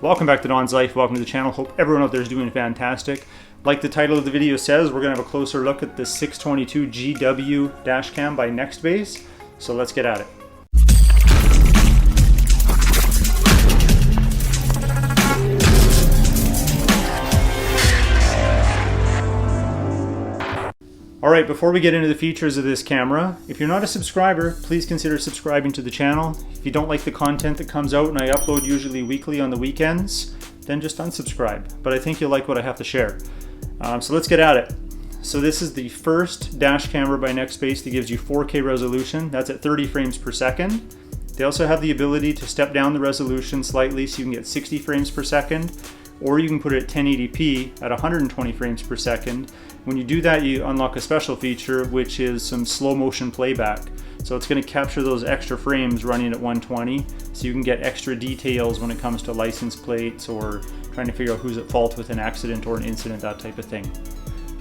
Welcome back to Don's Life. Welcome to the channel. Hope everyone out there is doing fantastic. Like the title of the video says, we're going to have a closer look at the 622GW dash cam by NEXTBASE. So let's get at it. Alright, before we get into the features of this camera, if you're not a subscriber, please consider subscribing to the channel. If you don't like the content that comes out, and I upload usually weekly on the weekends, then just unsubscribe. But I think you'll like what I have to share. So let's get at it. So this is the first dash camera by NEXTBASE that gives you 4K resolution. That's at 30 frames per second. They also have the ability to step down the resolution slightly so you can get 60 frames per second. Or you can put it at 1080p at 120 frames per second. When you do that, you unlock a special feature, which is some slow motion playback. So it's going to capture those extra frames running at 120, so you can get extra details when it comes to license plates or trying to figure out who's at fault with an accident or an incident, that type of thing.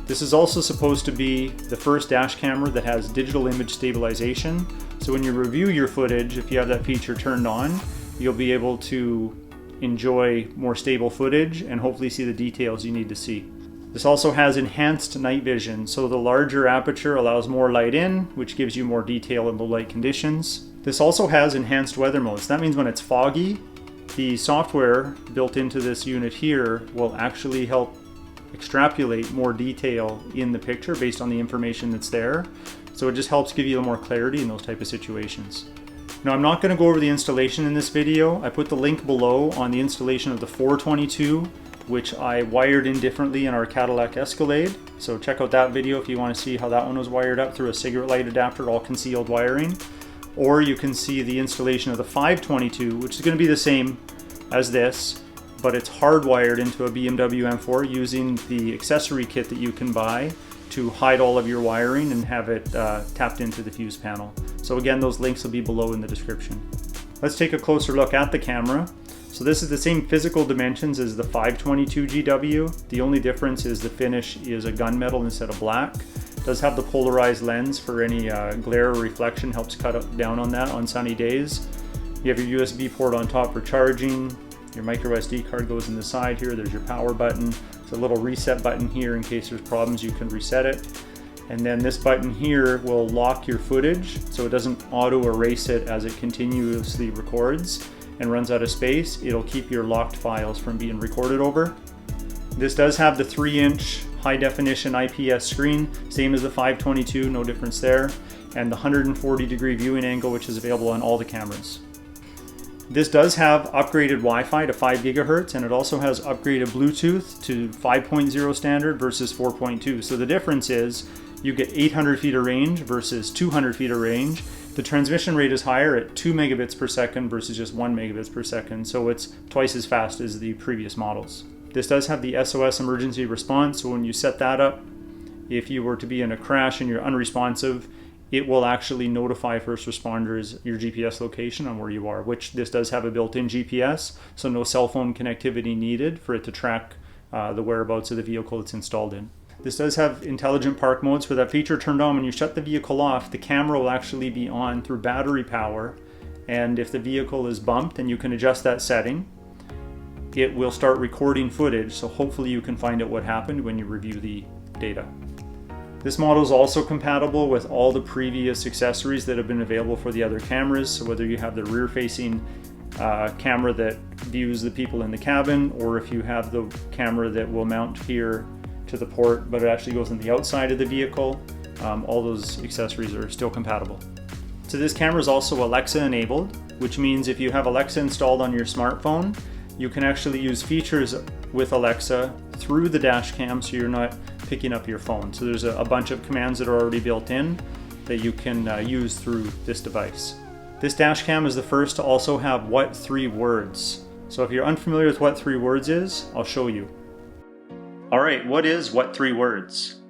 This is also supposed to be the first dash camera that has digital image stabilization. So when you review your footage, if you have that feature turned on, you'll be able to enjoy more stable footage and hopefully see the details you need to see. This also has enhanced night vision, so the larger aperture allows more light in, which gives you more detail in low light conditions. This also has enhanced weather modes. That means when it's foggy, the software built into this unit here will actually help extrapolate more detail in the picture based on the information that's there. So it just helps give you more clarity in those type of situations. Now, I'm not going to go over the installation in this video. I put the link below on the installation of the 422, which I wired in differently in our Cadillac Escalade. So check out that video if you want to see how that one was wired up through a cigarette light adapter, all concealed wiring. Or you can see the installation of the 522, which is going to be the same as this, but it's hardwired into a BMW M4 using the accessory kit that you can buy to hide all of your wiring and have it tapped into the fuse panel. So again, those links will be below in the description. Let's take a closer look at the camera. So this is the same physical dimensions as the 522GW. The only difference is the finish is a gunmetal instead of black. It does have the polarized lens for any glare or reflection, helps cut down on that on sunny days. You have your USB port on top for charging. Your micro SD card goes in the side here. There's your power button. There's a little reset button here in case there's problems, you can reset it. And then this button here will lock your footage so it doesn't auto erase it as it continuously records and runs out of space. It'll keep your locked files from being recorded over. This does have the 3-inch high definition IPS screen, same as the 522, no difference there, and the 140-degree viewing angle, which is available on all the cameras. This does have upgraded Wi-Fi to 5 GHz, and it also has upgraded Bluetooth to 5.0 standard versus 4.2. So the difference is you get 800 feet of range versus 200 feet of range. The transmission rate is higher at 2 megabits per second versus just 1 megabits per second, so it's twice as fast as the previous models. This does have the SOS emergency response, so when you set that up, if you were to be in a crash and you're unresponsive, it will actually notify first responders your GPS location on where you are, which this does have a built-in GPS, so no cell phone connectivity needed for it to track the whereabouts of the vehicle it's installed in. This does have intelligent park modes. For that feature turned on, when you shut the vehicle off, the camera will actually be on through battery power, and if the vehicle is bumped, then you can adjust that setting. It will start recording footage, so hopefully you can find out what happened when you review the data. This model is also compatible with all the previous accessories that have been available for the other cameras. So whether you have the rear-facing camera that views the people in the cabin, or if you have the camera that will mount here to the port, but it actually goes on the outside of the vehicle, all those accessories are still compatible. So this camera is also Alexa enabled, which means if you have Alexa installed on your smartphone, you can actually use features with Alexa through the dash cam, so you're not picking up your phone. So there's a bunch of commands that are already built in that you can use through this device. This dash cam is the first to also have what 3 words. So if you're unfamiliar with what 3 words is, I'll show you. Alright, what is what 3 words?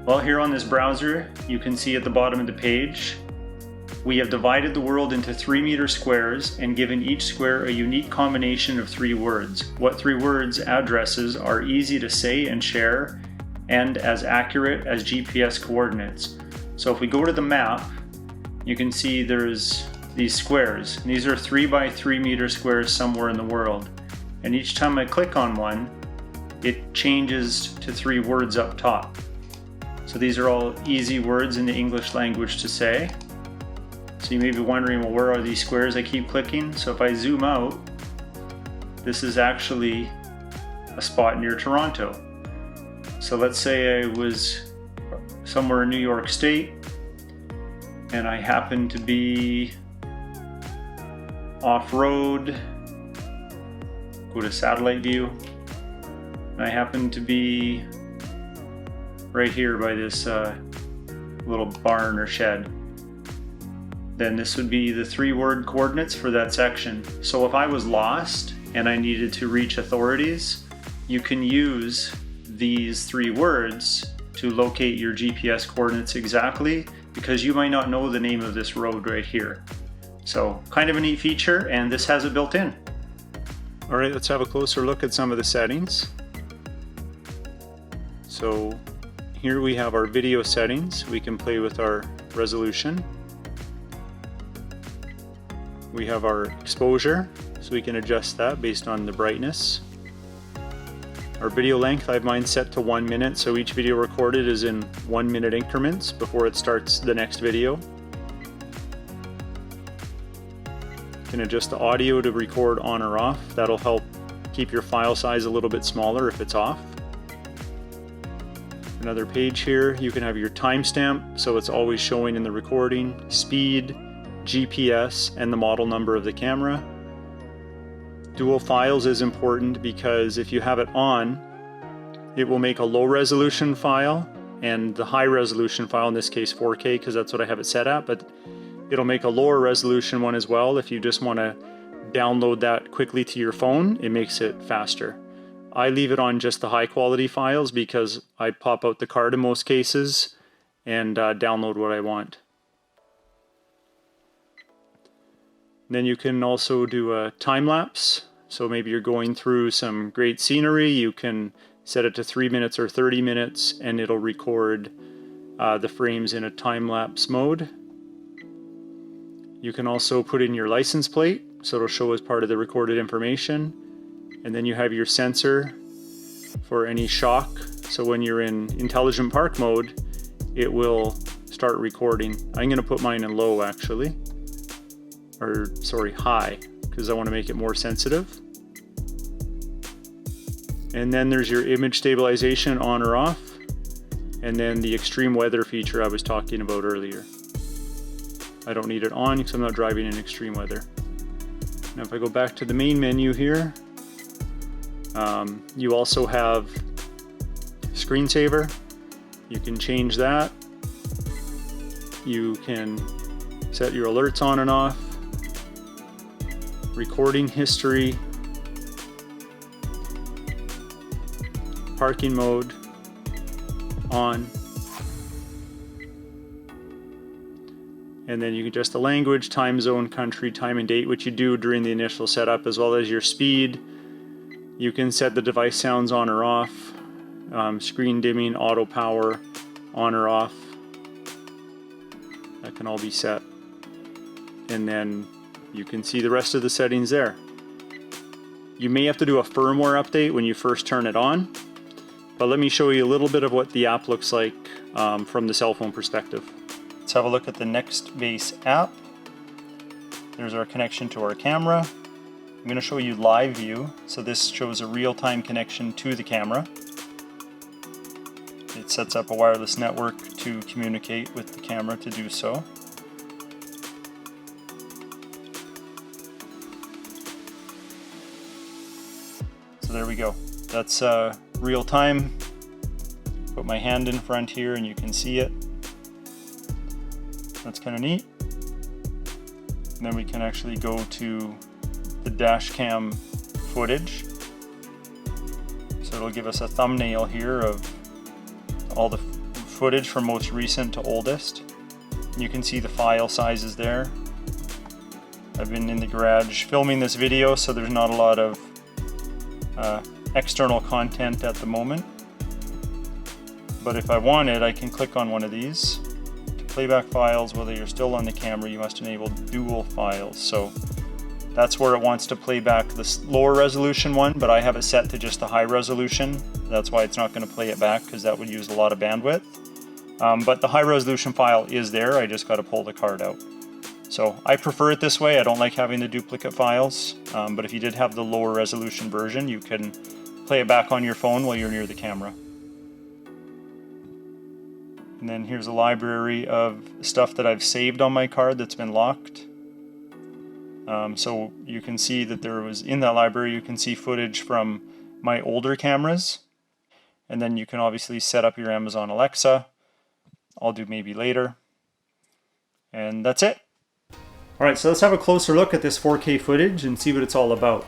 Well, here on this browser, you can see at the bottom of the page, we have divided the world into 3-meter squares and given each square a unique combination of 3 words. What 3 words addresses are easy to say and share and as accurate as GPS coordinates. So if we go to the map, you can see there's these squares. And these are 3 by 3 meter squares somewhere in the world. And each time I click on one, it changes to 3 words up top. So these are all easy words in the English language to say. So you may be wondering, well, where are these squares I keep clicking? So if I zoom out, this is actually a spot near Toronto. So let's say I was somewhere in New York State and I happen to be off-road, go to satellite view, and I happen to be right here by this little barn or shed. Then this would be the 3-word coordinates for that section. So if I was lost and I needed to reach authorities, you can use these 3 words to locate your GPS coordinates exactly, because you might not know the name of this road right here. So kind of a neat feature, and this has it built in. All right, let's have a closer look at some of the settings. So here we have our video settings. We can play with our resolution. We have our exposure, so we can adjust that based on the brightness. Our video length, I have mine set to 1 minute, so each video recorded is in 1 minute increments before it starts the next video. You can adjust the audio to record on or off. That'll help keep your file size a little bit smaller if it's off. Another page here, you can have your timestamp, so it's always showing in the recording, speed, GPS, and the model number of the camera. Dual files is important because if you have it on, it will make a low resolution file and the high resolution file, in this case 4K because that's what I have it set at, but it'll make a lower resolution one as well. If you just want to download that quickly to your phone, it makes it faster. I leave it on just the high quality files because I pop out the card in most cases and download what I want. Then you can also do a time lapse. So maybe you're going through some great scenery, you can set it to 3 minutes or 30 minutes and it'll record the frames in a time lapse mode. You can also put in your license plate, so it'll show as part of the recorded information. And then you have your sensor for any shock. So when you're in intelligent park mode, it will start recording. I'm going to put mine in low actually. Or sorry, high, because I want to make it more sensitive. And then there's your image stabilization on or off, and then the extreme weather feature I was talking about earlier. I don't need it on because I'm not driving in extreme weather. Now if I go back to the main menu here, you also have screensaver. You can change that. You can set your alerts on and off. Recording history, parking mode, on, and then you can adjust the language, time zone, country, time and date, which you do during the initial setup, as well as your speed. You can set the device sounds on or off, screen dimming, auto power, on or off. That can all be set. And then you can see the rest of the settings there. You may have to do a firmware update when you first turn it on, but let me show you a little bit of what the app looks like from the cell phone perspective. Let's have a look at the NEXTBASE app. There's our connection to our camera. I'm going to show you live view, so this shows a real-time connection to the camera. It sets up a wireless network to communicate with the camera to do so. So there we go. That's real time. Put my hand in front here and you can see it. That's kind of neat. And then we can actually go to the dash cam footage. So it'll give us a thumbnail here of all the footage from most recent to oldest. And you can see the file sizes there. I've been in the garage filming this video, so there's not a lot of external content at the moment. But if I wanted, I can click on one of these. To playback files, whether you're still on the camera, you must enable dual files. So That's where it wants to play back this lower resolution one, but I have it set to just the high resolution. That's why it's not going to play it back, because that would use a lot of bandwidth. But the high resolution file is there, I just got to pull the card out. So I prefer it this way. I don't like having the duplicate files, but if you did have the lower resolution version, you can play it back on your phone while you're near the camera. And then here's a library of stuff that I've saved on my card that's been locked. So you can see that there was, in that library, you can see footage from my older cameras. And then you can obviously set up your Amazon Alexa. I'll do maybe later. And that's it. All right, so let's have a closer look at this 4K footage and see what it's all about.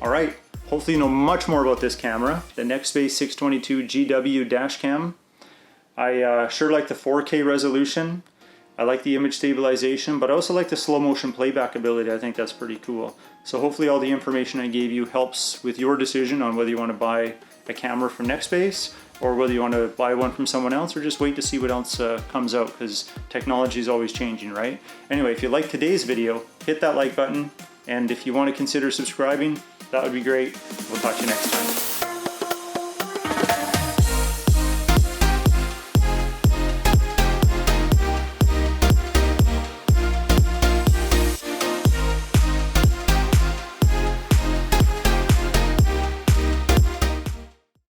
Alright, hopefully you know much more about this camera, the NEXTBASE 622GW dash cam. I sure like the 4K resolution. I like the image stabilization, but I also like the slow motion playback ability. I think that's pretty cool. So hopefully all the information I gave you helps with your decision on whether you want to buy a camera from NEXTBASE or whether you want to buy one from someone else, or just wait to see what else comes out, because technology is always changing, right? Anyway, if you liked today's video, hit that like button, and if you want to consider subscribing, that would be great. We'll talk to you next time.